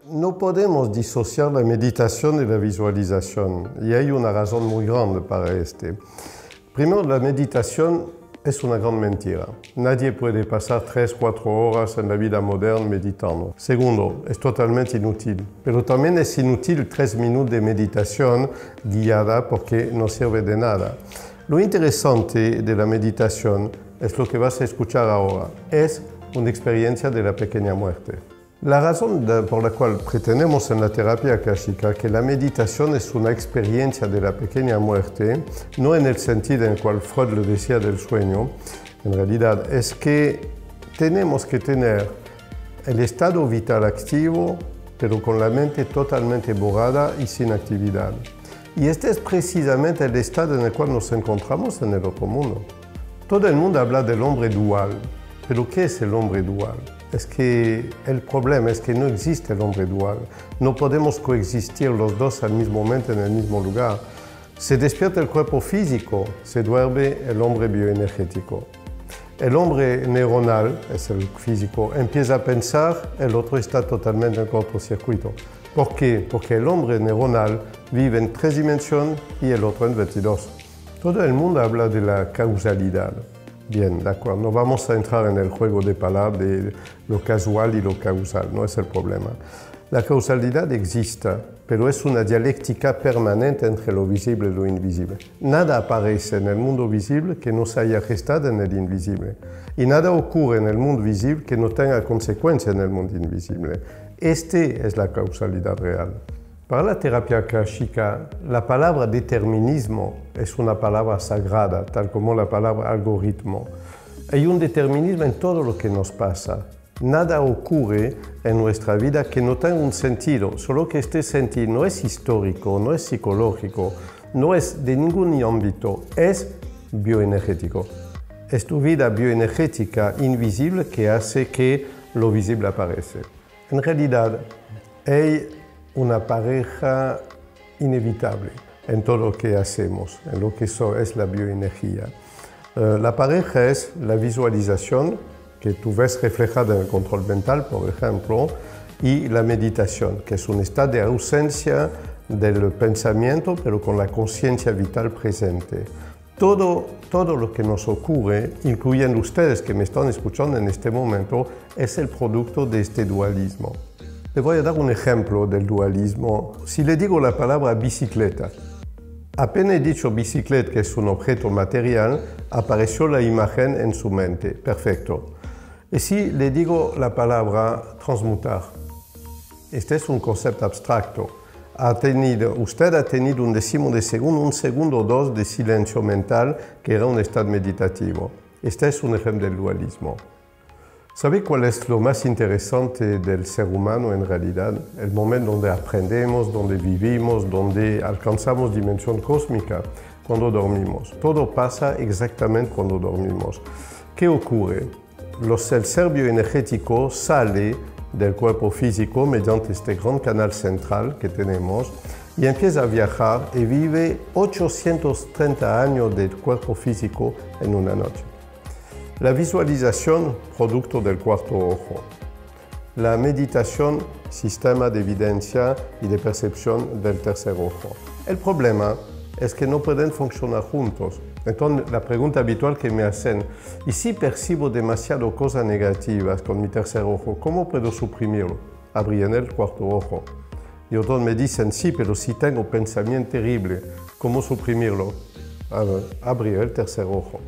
No podemos disociar la meditación de la visualización y hay una razón muy grande para este. Primero, la meditación es una gran mentira. Nadie puede pasar 3 o 4 horas en la vida moderna meditando. Segundo, es totalmente inútil. Pero también es inútil 3 minutos de meditación guiada porque no sirve de nada. Lo interesante de la meditación es lo que vas a escuchar ahora. Es una experiencia de la pequeña muerte. La razón por la cual pretendemos en la terapia akáshica que la meditación es una experiencia de la pequeña muerte, no en el sentido en el cual Freud lo decía del sueño, en realidad es que tenemos que tener el estado vital activo, pero con la mente totalmente borrada y sin actividad. Y este es precisamente el estado en el cual nos encontramos en el otro mundo. Todo el mundo habla del hombre dual, pero ¿qué es el hombre dual? Es que el problema es que no existe el hombre dual. No podemos coexistir los dos al mismo momento en el mismo lugar. Se despierta el cuerpo físico, se duerme el hombre bioenergético. El hombre neuronal, es el físico, empieza a pensar, el otro está totalmente en cortocircuito. ¿Por qué? Porque el hombre neuronal vive en 3 dimensiones y el otro en 22. Todo el mundo habla de la causalidad. Bien, de acuerdo, no vamos a entrar en el juego de palabras de lo casual y lo causal, no es el problema. La causalidad existe, pero es una dialéctica permanente entre lo visible y lo invisible. Nada aparece en el mundo visible que no se haya gestado en el invisible. Y nada ocurre en el mundo visible que no tenga consecuencias en el mundo invisible. Esta es la causalidad real. Para la terapia akáshica, la palabra determinismo es una palabra sagrada, tal como la palabra algoritmo. Hay un determinismo en todo lo que nos pasa. Nada ocurre en nuestra vida que no tenga un sentido, solo que este sentido no es histórico, no es psicológico, no es de ningún ámbito, es bioenergético. Es tu vida bioenergética invisible que hace que lo visible aparece. En realidad, hay una pareja inevitable en todo lo que hacemos, en lo que es la bioenergía. La pareja es la visualización, que tú ves reflejada en el control mental, por ejemplo, y la meditación, que es un estado de ausencia del pensamiento, pero con la conciencia vital presente. Todo lo que nos ocurre, incluyendo ustedes que me están escuchando en este momento, es el producto de este dualismo. Le voy a dar un ejemplo del dualismo. Si le digo la palabra bicicleta, apenas he dicho bicicleta, que es un objeto material, apareció la imagen en su mente. Perfecto. Y si le digo la palabra transmutar, este es un concepto abstracto. Usted ha tenido un décimo de segundo, un segundo o dos de silencio mental, que era un estado meditativo. Este es un ejemplo del dualismo. ¿Sabe cuál es lo más interesante del ser humano en realidad? El momento donde aprendemos, donde vivimos, donde alcanzamos dimensión cósmica, cuando dormimos. Todo pasa exactamente cuando dormimos. ¿Qué ocurre? El ser bioenergético sale del cuerpo físico mediante este gran canal central que tenemos y empieza a viajar y vive 830 años del cuerpo físico en una noche. La visualización, producto del cuarto ojo. La meditación, sistema de evidencia y de percepción del tercer ojo. El problema es que no pueden funcionar juntos. Entonces, la pregunta habitual que me hacen, ¿y si percibo demasiado cosas negativas con mi tercer ojo, cómo puedo suprimirlo? Abrir el cuarto ojo. Y otros me dicen, sí, pero si tengo pensamiento terrible, ¿cómo suprimirlo? Abrir el tercer ojo.